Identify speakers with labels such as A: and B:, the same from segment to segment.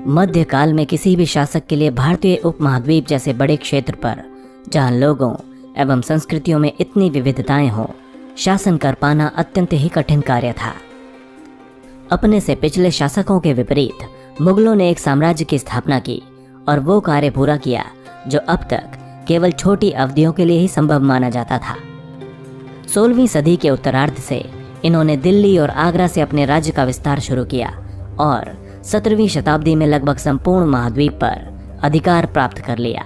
A: मध्यकाल में किसी भी शासक के लिए भारतीय उपमहाद्वीप जैसे बड़े क्षेत्र पर, जहां लोगों एवं संस्कृतियों में इतनी विविधताएं हों, शासन कर पाना अत्यंत ही कठिन कार्य था। अपने से पिछले शासकों के विपरीत मुगलों ने एक साम्राज्य की स्थापना की और वो कार्य पूरा किया जो अब तक केवल छोटी अवधियों के लिए ही संभव माना जाता था। 16वीं सदी के उत्तरार्ध से इन्होंने दिल्ली और आगरा से अपने राज्य का विस्तार शुरू किया और 17वीं शताब्दी में लगभग संपूर्ण महाद्वीप पर अधिकार प्राप्त कर लिया।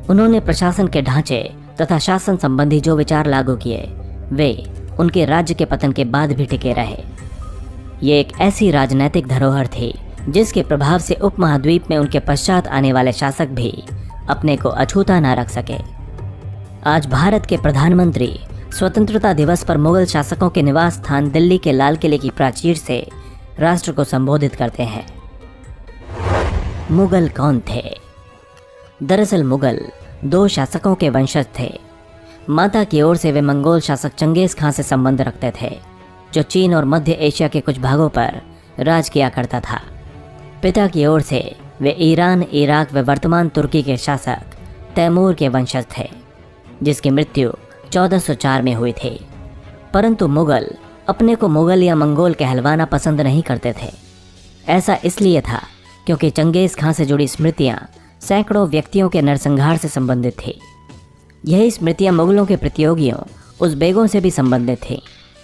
A: उन्होंने प्रशासन के ढांचे तथा शासन संबंधी जो विचार लागू किए वे उनके राज्य के पतन के बाद भी टिके रहे। ये एक ऐसी राजनैतिक धरोहर थी जिसके प्रभाव से उपमहाद्वीप में उनके पश्चात आने वाले शासक भी अपने को अछूता न रख सके। आज भारत के प्रधानमंत्री स्वतंत्रता दिवस पर मुगल शासकों के निवास स्थान दिल्ली के लाल किले की प्राचीर से राष्ट्र को संबोधित करते हैं। मुगल कौन थे? दरअसल मुगल 2 शासकों के वंशज थे। माता की ओर से वे मंगोल शासक चंगेज खां से संबंध रखते थे, जो चीन और मध्य एशिया के कुछ भागों पर राज किया करता था। पिता की ओर से वे ईरान, इराक व वर्तमान तुर्की के शासक तैमूर के वंशज थे, जिसकी मृत्यु 1404 में हुई थी। परंतु मुगल अपने को मुगल या मंगोल कहलवाना पसंद नहीं करते थे। ऐसा इसलिए था क्योंकि चंगेज खां से जुड़ी स्मृतियां सैकड़ों व्यक्तियों के नरसंहार से संबंधित थी। यही स्मृतियां मुगलों के प्रतियोगियों उज़्बेकों से भी संबंधित थी।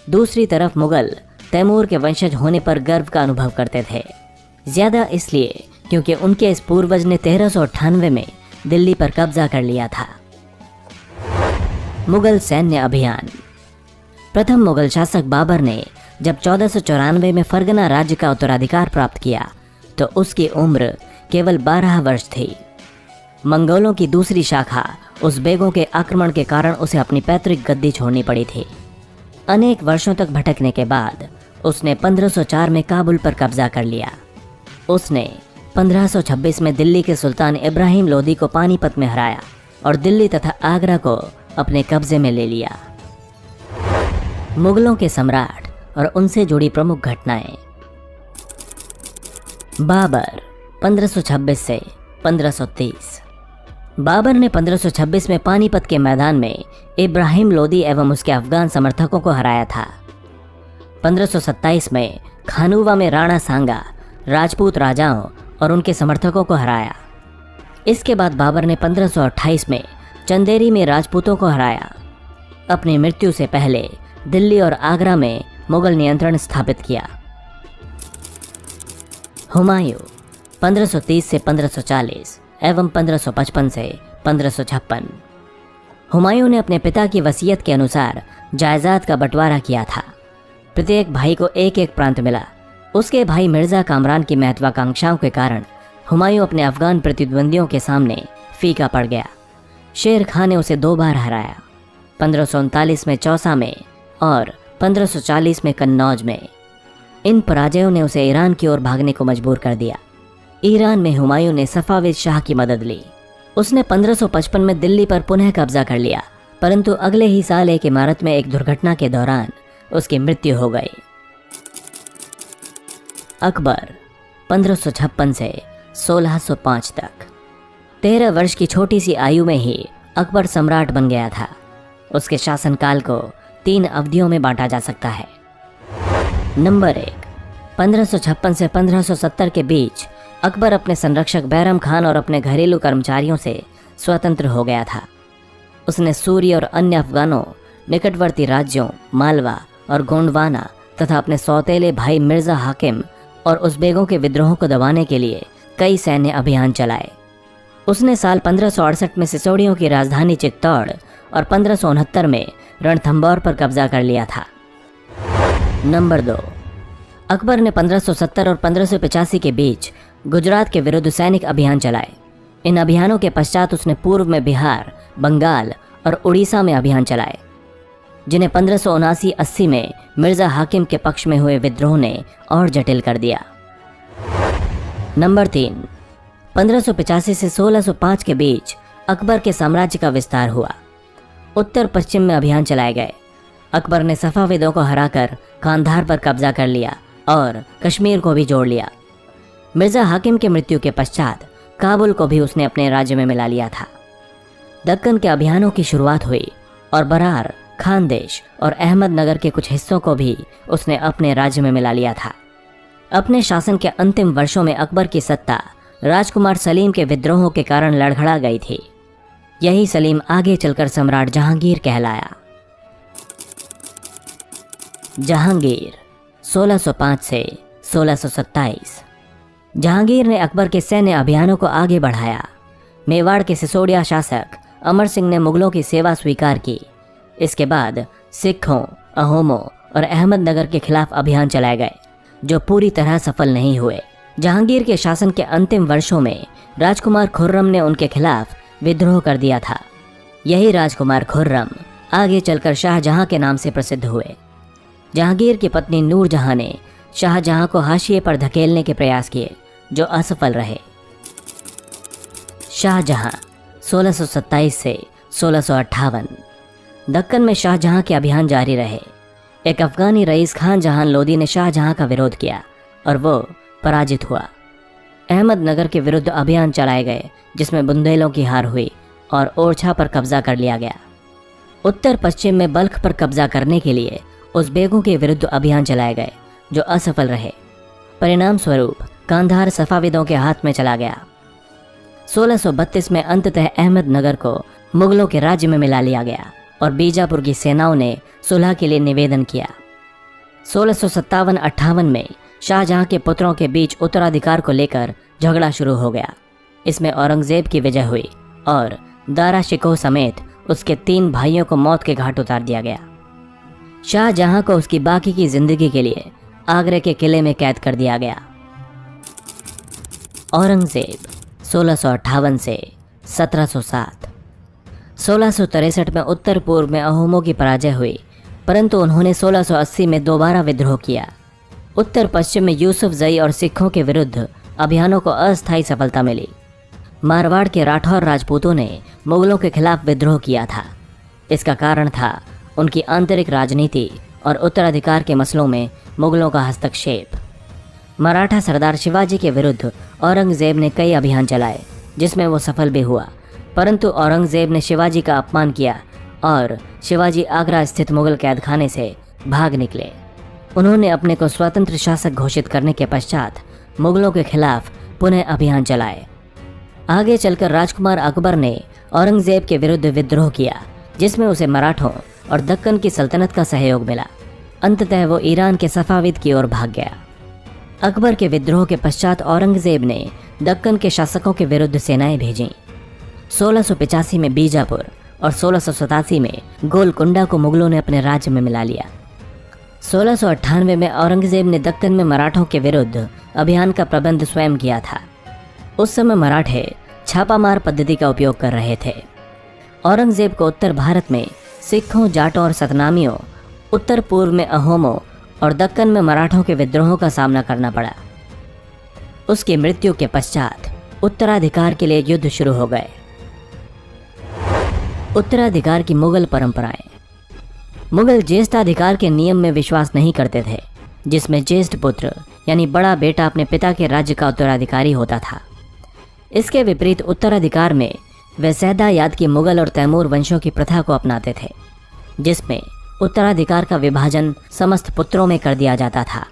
A: दूसरी तरफ मुगल तैमूर के वंशज होने पर गर्व का अनुभव करते थे, ज्यादा इसलिए क्योंकि उनके इस पूर्वज ने 1398 में दिल्ली पर कब्जा कर लिया था। मुगल सैन्य अभियान। प्रथम मुगल शासक बाबर ने जब 1494 में फरगना राज्य का उत्तराधिकार प्राप्त किया तो उसकी उम्र केवल 12 वर्ष थी। मंगोलों की दूसरी शाखा उज़्बेकों के आक्रमण के कारण उसे अपनी पैतृक गद्दी छोड़नी पड़ी थी। अनेक वर्षों तक भटकने के बाद उसने 1504 में काबुल पर कब्जा कर लिया। उसने 1526 में दिल्ली के सुल्तान इब्राहिम लोदी को पानीपत में हराया और दिल्ली तथा आगरा को अपने कब्जे में ले लिया। मुगलों के सम्राट और उनसे जुड़ी प्रमुख घटनाएं। बाबर 1526 से 1530। बाबर ने 1526 में पानीपत के मैदान में इब्राहिम लोदी एवं उसके अफगान समर्थकों को हराया था। 1527 में खानूवा में राणा सांगा राजपूत राजाओं और उनके समर्थकों को हराया। इसके बाद बाबर ने 1528 में चंदेरी में राजपूतों को हराया। अपनी मृत्यु से पहले दिल्ली और आगरा में मुगल नियंत्रण स्थापित किया। हुमायूं 1530 से 1540 एवं 1555 से 1556। हुमायूं ने अपने पिता की वसीयत के अनुसार जायदाद का बंटवारा किया था। प्रत्येक भाई को एक एक प्रांत मिला। उसके भाई मिर्जा कामरान की महत्वाकांक्षाओं के कारण हुमायूं अपने अफगान प्रतिद्वंदियों के सामने फीका पड़ गया। शेर खां ने उसे 2 बार हराया, 1539 में चौसा में और 1540 में कन्नौज में। इन पराजयों ने उसे ईरान की ओर भागने को मजबूर कर दिया। ईरान में हुमायूं ने सफाविद शाह की मदद ली। उसने 1555 में दिल्ली पर पुनः कब्जा कर लिया, परंतु अगले ही साल एक इमारत में एक दुर्घटना के दौरान उसकी मृत्यु हो गई। अकबर 1556 से 1605 तक। 13 वर्ष की छोटी सी आयु में ही अकबर सम्राट बन गया था। उसके शासनकाल को 3 अवधियों में बांटा जा सकता है। नंबर 1, 1556 से 1570 के बीच अकबर अपने संरक्षक बैरम खान और अपने घरेलू कर्मचारियों से स्वतंत्र हो गया था। उसने सूर्य और अन्य अफगानों, निकटवर्ती राज्यों मालवा और गोंडवाना तथा अपने सौतेले भाई मिर्जा हाकिम और उज़्बेकों के विद्रोहों को दबाने के लिए कई सैन्य अभियान चलाए। उसने साल 1568 में सिसोड़ियों की राजधानी चित्तौड़ और 1569 में रणथंभौर पर कब्जा कर लिया था। नंबर 2, अकबर ने 1570 और 1585 के बीच गुजरात के विरुद्ध सैनिक अभियान चलाए। इन अभियानों के पश्चात उसने पूर्व में बिहार, बंगाल और उड़ीसा में अभियान चलाए, जिन्हें 1579-80 में मिर्जा हाकिम के पक्ष में हुए विद्रोह ने और जटिल कर दिया। नंबर 3, 1585 से 1605 के बीच अकबर के साम्राज्य का विस्तार हुआ। उत्तर पश्चिम में अभियान चलाए गए। अकबर ने सफ़ाविदों को हराकर कांधार पर कब्जा कर लिया और कश्मीर को भी जोड़ लिया। मिर्ज़ा हाकिम की मृत्यु के पश्चात काबुल को भी उसने अपने राज्य में मिला लिया था। दक्कन के अभियानों की शुरुआत हुई और बरार, खानदेश और अहमदनगर के कुछ हिस्सों को भी उसने अपने राज्य में मिला लिया था। अपने शासन के अंतिम वर्षों में अकबर की सत्ता राजकुमार सलीम के विद्रोहों के कारण लड़खड़ा गई थी। यही सलीम आगे चलकर सम्राट जहांगीर कहलाया। जहांगीर 1605 से 1627। जहांगीर ने अकबर के सैन्य अभियानों को आगे बढ़ाया। मेवाड़ के सिसोदिया शासक अमर सिंह ने मुगलों की सेवा स्वीकार की। इसके बाद सिखों, अहोमों और अहमदनगर के खिलाफ अभियान चलाए गए जो पूरी तरह सफल नहीं हुए। जहांगीर के शासन के अंतिम वर्षों में राजकुमार खुर्रम ने उनके खिलाफ विद्रोह कर दिया था। यही राजकुमार खुर्रम आगे चलकर शाहजहां के नाम से प्रसिद्ध हुए। जहांगीर की पत्नी नूरजहां ने शाहजहां को हाशिए पर धकेलने के प्रयास किए जो असफल रहे। शाहजहां 1627 से 1658। दक्कन में शाहजहां के अभियान जारी रहे। एक अफगानी रईस खान जहान लोदी ने शाहजहां का विरोध किया और वो पराजित हुआ। अहमदनगर के विरुद्ध अभियान चलाए गए जिसमें बुंदेलों की हार हुई और ओरछा पर कब्जा कर लिया गया। उत्तर पश्चिम में बल्ख पर कब्जा करने के लिए उज़्बेकों के विरुद्ध अभियान चलाए गए जो असफल रहे। परिणाम स्वरूप कांधार सफ़ाविदों के हाथ में चला गया। 1632 में अंततः अहमदनगर को मुगलों के राज्य में मिला लिया गया और बीजापुर की सेनाओं ने सुलह के लिए निवेदन किया। 1657-58 में शाहजहां के पुत्रों के बीच उत्तराधिकार को लेकर झगड़ा शुरू हो गया। इसमें औरंगजेब की विजय हुई और दारा शिकोह समेत उसके 3 भाइयों को मौत के घाट उतार दिया गया। शाहजहां को उसकी बाकी की जिंदगी के लिए आगरे के किले में कैद कर दिया गया। औरंगजेब 1658 से 1707। 1663 में उत्तर पूर्व में अहोमों की पराजय हुई, परंतु उन्होंने 1680 में दोबारा विद्रोह किया। उत्तर पश्चिम में यूसुफ जई और सिखों के विरुद्ध अभियानों को अस्थायी सफलता मिली। मारवाड़ के राठौर राजपूतों ने मुगलों के खिलाफ विद्रोह किया था। इसका कारण था उनकी आंतरिक राजनीति और उत्तराधिकार के मसलों में मुगलों का हस्तक्षेप। मराठा सरदार शिवाजी के विरुद्ध औरंगजेब ने कई अभियान चलाए जिसमें वो सफल भी हुआ, परंतु औरंगजेब ने शिवाजी का अपमान किया और शिवाजी आगरा स्थित मुगल कैदखाने से भाग निकले। उन्होंने अपने को स्वतंत्र शासक घोषित करने के पश्चात मुगलों के खिलाफ पुनः अभियान चलाए। आगे चलकर राजकुमार अकबर ने औरंगजेब के विरुद्ध विद्रोह किया जिसमें उसे मराठों और दक्कन की सल्तनत का सहयोग मिला। अंततः वो ईरान के सफ़ाविद की ओर भाग गया। अकबर के विद्रोह के पश्चात औरंगजेब ने दक्कन के शासकों के विरुद्ध सेनाएं भेजीं। 1685 में बीजापुर और 1687 में गोलकुंडा को मुगलों ने अपने राज्य में मिला लिया। 1698 में औरंगजेब ने दक्कन में मराठों के विरुद्ध अभियान का प्रबंध स्वयं किया था। उस समय मराठे छापामार पद्धति का उपयोग कर रहे थे। औरंगजेब को उत्तर भारत में सिखों, जाटों और सतनामियों, उत्तर पूर्व में अहोमों और दक्कन में मराठों के विद्रोहों का सामना करना पड़ा। उसकी मृत्यु के पश्चात उत्तराधिकार के लिए युद्ध शुरू हो गए। उत्तराधिकार की मुगल परंपराएं। मुगल ज्येष्ठाधिकार के नियम में विश्वास नहीं करते थे, जिसमें ज्येष्ठ पुत्र यानी बड़ा बेटा अपने पिता के राज्य का उत्तराधिकारी होता था। इसके विपरीत उत्तराधिकार में वे सैदायाद की मुगल और तैमूर वंशों की प्रथा को अपनाते थे, जिसमें उत्तराधिकार का विभाजन समस्त पुत्रों में कर दिया जाता था।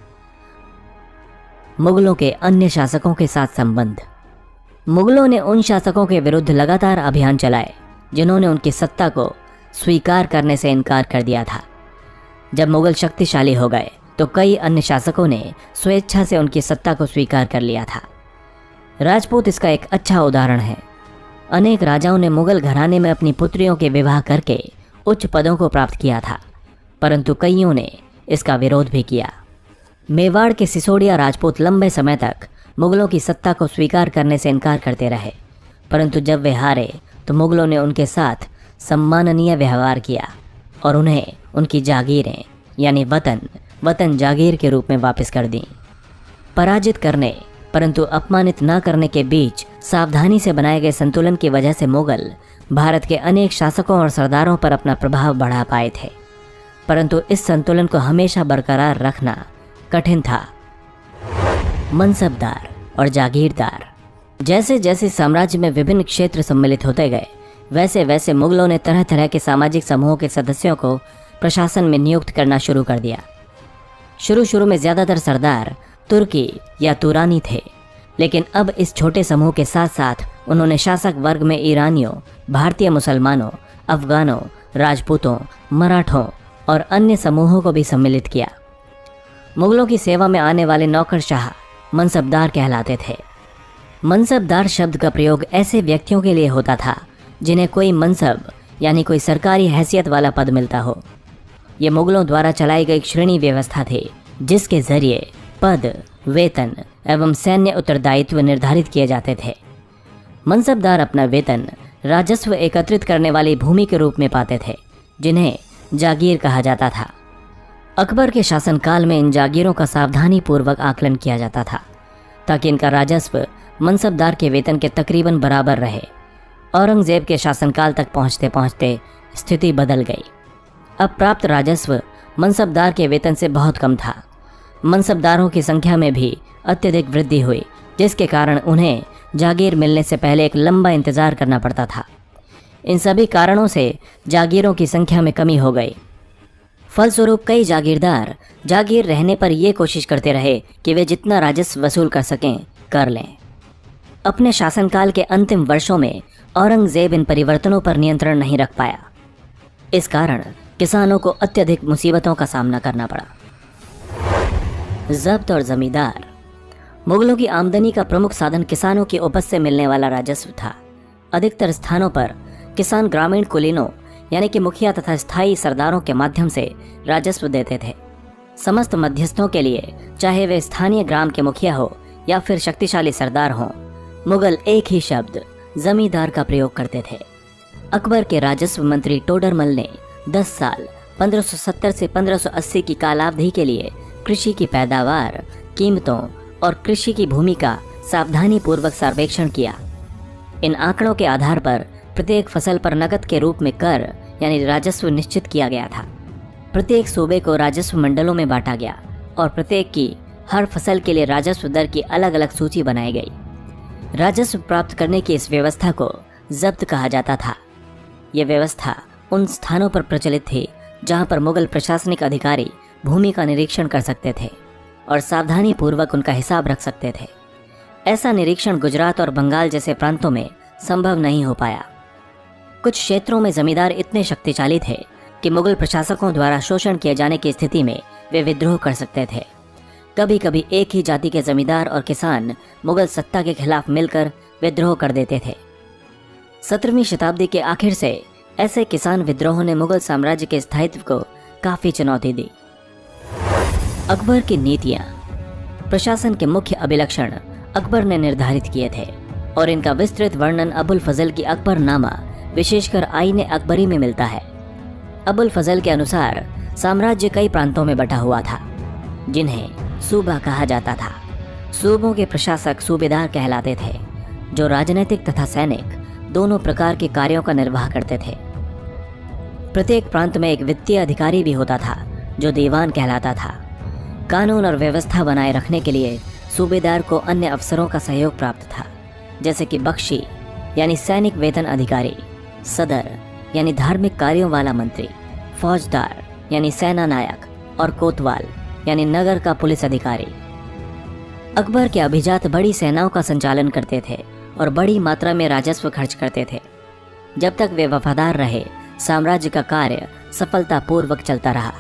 A: मुगलों के अन्य शासकों के साथ संबंध। मुगलों ने उन शासकों के विरुद्ध लगातार अभियान चलाए जिन्होंने उनकी सत्ता को स्वीकार करने से इनकार कर दिया था। जब मुगल शक्तिशाली हो गए तो कई अन्य शासकों ने स्वेच्छा से उनकी सत्ता को स्वीकार कर लिया था। राजपूत इसका एक अच्छा उदाहरण है। अनेक राजाओं ने मुगल घराने में अपनी पुत्रियों के विवाह करके उच्च पदों को प्राप्त किया था, परंतु कईयों ने इसका विरोध भी किया। मेवाड़ के सिसोदिया राजपूत लंबे समय तक मुगलों की सत्ता को स्वीकार करने से इनकार करते रहे, परंतु जब वे हारे तो मुगलों ने उनके साथ सम्माननीय व्यवहार किया और उन्हें उनकी जागीरें यानी वतन जागीर के रूप में वापस कर दी। पराजित करने परंतु अपमानित न करने के बीच सावधानी से बनाए गए संतुलन की वजह से मुगल भारत के अनेक शासकों और सरदारों पर अपना प्रभाव बढ़ा पाए थे। परंतु इस संतुलन को हमेशा बरकरार रखना कठिन था। मनसबदार और जागीरदार। जैसे जैसे साम्राज्य में विभिन्न क्षेत्र सम्मिलित होते गए, वैसे वैसे मुगलों ने तरह तरह के सामाजिक समूहों के सदस्यों को प्रशासन में नियुक्त करना शुरू कर दिया। शुरू में ज़्यादातर सरदार तुर्की या तुरानी थे, लेकिन अब इस छोटे समूह के साथ साथ उन्होंने शासक वर्ग में ईरानियों, भारतीय मुसलमानों, अफगानों, राजपूतों, मराठों और अन्य समूहों को भी सम्मिलित किया। मुगलों की सेवा में आने वाले नौकरशाह मनसबदार कहलाते थे। मनसबदार शब्द का प्रयोग ऐसे व्यक्तियों के लिए होता था जिन्हें कोई मनसब यानी कोई सरकारी हैसियत वाला पद मिलता हो। ये मुगलों द्वारा चलाई गई श्रेणी व्यवस्था थी, जिसके जरिए पद, वेतन एवं सैन्य उत्तरदायित्व निर्धारित किए जाते थे। मनसबदार अपना वेतन राजस्व एकत्रित करने वाली भूमि के रूप में पाते थे, जिन्हें जागीर कहा जाता था। अकबर के शासनकाल में इन जागीरों का सावधानी पूर्वक आकलन किया जाता था ताकि इनका राजस्व मनसबदार के वेतन के तकरीबन बराबर रहे। औरंगजेब के शासनकाल तक पहुंचते पहुंचते स्थिति बदल गई। अब प्राप्त राजस्व मनसबदार के वेतन से बहुत कम था। मनसबदारों की संख्या में भी अत्यधिक वृद्धि हुई, जिसके कारण उन्हें जागीर मिलने से पहले एक लंबा इंतजार करना पड़ता था। इन सभी कारणों से जागीरों की संख्या में कमी हो गई। फलस्वरूप कई जागीरदार जागीर रहने पर ये कोशिश करते रहे कि वे जितना राजस्व वसूल कर सकें कर लें। अपने शासनकाल के अंतिम वर्षों में औरंगजेब इन परिवर्तनों पर नियंत्रण नहीं रख पाया। इस कारण किसानों को अत्यधिक मुसीबतों का सामना करना पड़ा। जब्त और जमींदार। मुगलों की आमदनी का प्रमुख साधन किसानों की उपज से मिलने वाला राजस्व था। अधिकतर स्थानों पर किसान ग्रामीण कुलीनों यानी कि मुखिया तथा स्थायी सरदारों के माध्यम से राजस्व देते थे। समस्त मध्यस्थों के लिए, चाहे वे स्थानीय ग्राम के मुखिया हो या फिर शक्तिशाली सरदार हों, मुगल एक ही शब्द जमींदार का प्रयोग करते थे। अकबर के राजस्व मंत्री टोडरमल ने 10 साल 1570 से 1580 की कालावधि के लिए कृषि की पैदावार, कीमतों और कृषि की भूमि का सावधानी पूर्वक सर्वेक्षण किया। इन आंकड़ों के आधार पर प्रत्येक फसल पर नकद के रूप में कर यानी राजस्व निश्चित किया गया था। प्रत्येक सूबे को राजस्व मंडलों में बांटा गया और प्रत्येक की हर फसल के लिए राजस्व दर की अलग अलग सूची बनाई गई। राजस्व प्राप्त करने की इस व्यवस्था को जब्त कहा जाता था। यह व्यवस्था उन स्थानों पर प्रचलित थी जहां पर मुगल प्रशासनिक अधिकारी भूमि का निरीक्षण कर सकते थे और सावधानी पूर्वक उनका हिसाब रख सकते थे। ऐसा निरीक्षण गुजरात और बंगाल जैसे प्रांतों में संभव नहीं हो पाया। कुछ क्षेत्रों में जमींदार इतने शक्तिशाली थे कि मुगल प्रशासकों द्वारा शोषण किए जाने की स्थिति में वे विद्रोह कर सकते थे। कभी कभी एक ही जाति के जमींदार और किसान मुगल सत्ता के खिलाफ मिलकर विद्रोह कर देते थे। 17वीं शताब्दी के आखिर से ऐसे किसान विद्रोहों ने मुगल साम्राज्य के स्थायित्व को काफी चुनौती दी। अकबर की नीतियां। प्रशासन के मुख्य अभिलक्षण अकबर ने निर्धारित किए थे और इनका विस्तृत वर्णन अबुल फजल की अकबरनामा विशेषकर आईने अकबरी में मिलता है। अबुल फजल के अनुसार साम्राज्य कई प्रांतों में बटा हुआ था जिन्हें सूबा कहा जाता था। सूबों के प्रशासक सूबेदार कहलाते थे जो राजनीतिक तथा सैनिक दोनों प्रकार के कार्यों का निर्वाह करते थे। प्रत्येक प्रांत में एक वित्तीय अधिकारी भी होता था जो दीवान कहलाता था। कानून और व्यवस्था बनाए रखने के लिए सूबेदार को अन्य अफसरों का सहयोग प्राप्त था, जैसे कि बख्शी यानी सैनिक वेतन अधिकारी, सदर यानी धार्मिक कार्यों वाला मंत्री, फौजदार यानी सेना नायक और कोतवाल यानी नगर का पुलिस अधिकारी। अकबर के अभिजात बड़ी सेनाओं का संचालन करते थे और बड़ी मात्रा में राजस्व खर्च करते थे। जब तक वे वफादार रहे, साम्राज्य का कार्य सफलतापूर्वक चलता रहा।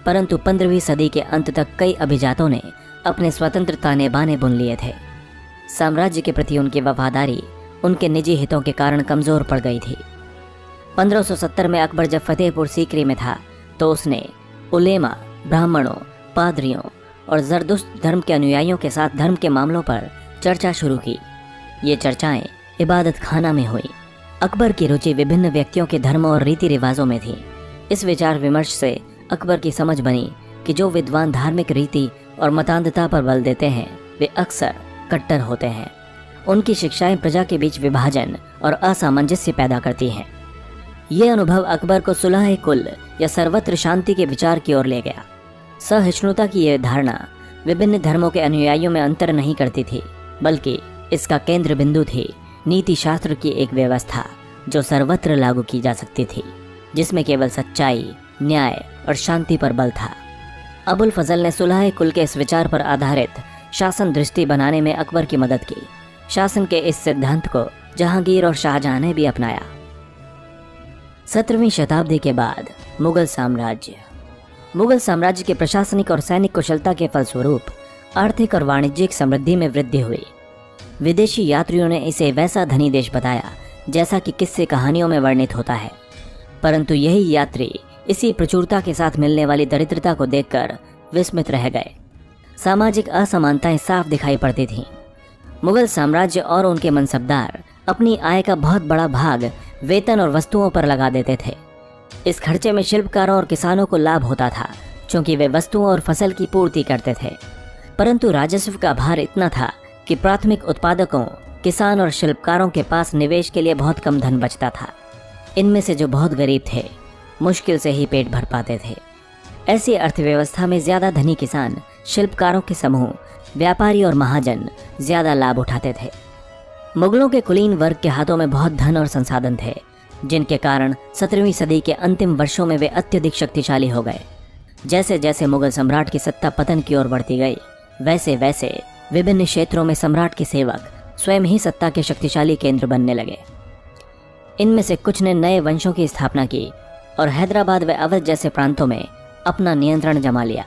A: परंतु 15वीं सदी के अंत तक कई अभिजातों ने अपने स्वतंत्र ताने बाने बुन लिए थे। साम्राज्य के प्रति उनकी वफादारी उनके निजी हितों के कारण कमजोर पड़ गई थी। 1570 में अकबर जब फतेहपुर सीकरी में था तो उसने उलेमा, ब्राह्मणों, पादरियों और जरदुश्त धर्म के अनुयायियों के साथ धर्म के मामलों पर चर्चा शुरू की। ये चर्चाएं इबादत खाना में हुई। अकबर की रुचि विभिन्न व्यक्तियों के धर्म और रीति रिवाजों में थी। इस विचार विमर्श से अकबर की समझ बनी कि जो विद्वान धार्मिक रीति और मतांधता पर बल देते हैं वे अक्सर कट्टर होते हैं। उनकी शिक्षाएं प्रजा के बीच विभाजन और असामंजस्य पैदा करती हैं। ये अनुभव अकबर को सुलह कुल या सर्वत्र शांति के विचार की ओर ले गया। सहिष्णुता की यह धारणा विभिन्न धर्मों के अनुयायियों में अंतर नहीं करती थी, बल्कि इसका केंद्र बिंदु थी नीति शास्त्र की एक व्यवस्था जो सर्वत्र लागू की जा सकती थी, जिसमें केवल सच्चाई, न्याय और शांति पर बल था। अबुल फजल ने सुलह कुल के इस विचार पर आधारित शासन दृष्टि बनाने में अकबर की मदद की। शासन के इस सिद्धांत को जहांगीर और शाहजहां ने भी अपनाया। 17वीं शताब्दी के बाद मुगल साम्राज्य के प्रशासनिक और सैनिक कुशलता के फलस्वरूप आर्थिक और वाणिज्यिक समृद्धि में वृद्धि हुई। विदेशी यात्रियों ने इसे वैसा धनी देश बताया जैसा कि किस्से कहानियों में वर्णित होता है, परंतु यही यात्री इसी प्रचुरता के साथ मिलने वाली दरिद्रता को देखकर विस्मित रह गए। सामाजिक असमानताएं साफ दिखाई पड़ती थीं। मुगल साम्राज्य और उनके मनसबदार अपनी आय का बहुत बड़ा भाग वेतन और वस्तुओं पर लगा देते थे। इस खर्चे में शिल्पकारों और किसानों को लाभ होता था, क्योंकि वे वस्तुओं और फसल की पूर्ति करते थे। परंतु राजस्व का भार इतना था कि प्राथमिक उत्पादकों, किसान और शिल्पकारों के पास निवेश के लिए बहुत कम धन बचता था। इनमें से जो बहुत गरीब थे, मुश्किल से ही पेट भर पाते थे। ऐसी अर्थव्यवस्था में ज्यादा धनी किसान, शिल्पकारों के समूह, व्यापारी और महाजन ज्यादा लाभ उठाते थे। मुगलों के कुलीन वर्ग के हाथों में बहुत धन और संसाधन थे, जिनके कारण 17वीं सदी के अंतिम वर्षों में वे अत्यधिक शक्तिशाली हो गए। जैसे जैसे मुगल सम्राट की सत्ता पतन की ओर बढ़ती गई, वैसे वैसे विभिन्न क्षेत्रों में सम्राट के सेवक स्वयं ही सत्ता के शक्तिशाली केंद्र बनने लगे। इनमें से कुछ ने नए वंशों की स्थापना की और हैदराबाद व अवध जैसे प्रांतों में अपना नियंत्रण जमा लिया।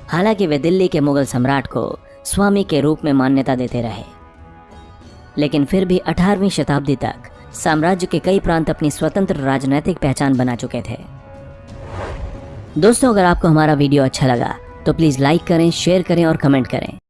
A: हालांकि वे दिल्ली के मुगल सम्राट को स्वामी के रूप में मान्यता देते रहे, लेकिन फिर भी 18वीं शताब्दी तक साम्राज्य के कई प्रांत अपनी स्वतंत्र राजनैतिक पहचान बना चुके थे। दोस्तों, अगर आपको हमारा वीडियो अच्छा लगा तो प्लीज़ लाइक करें, शेयर करें और कमेंट करें।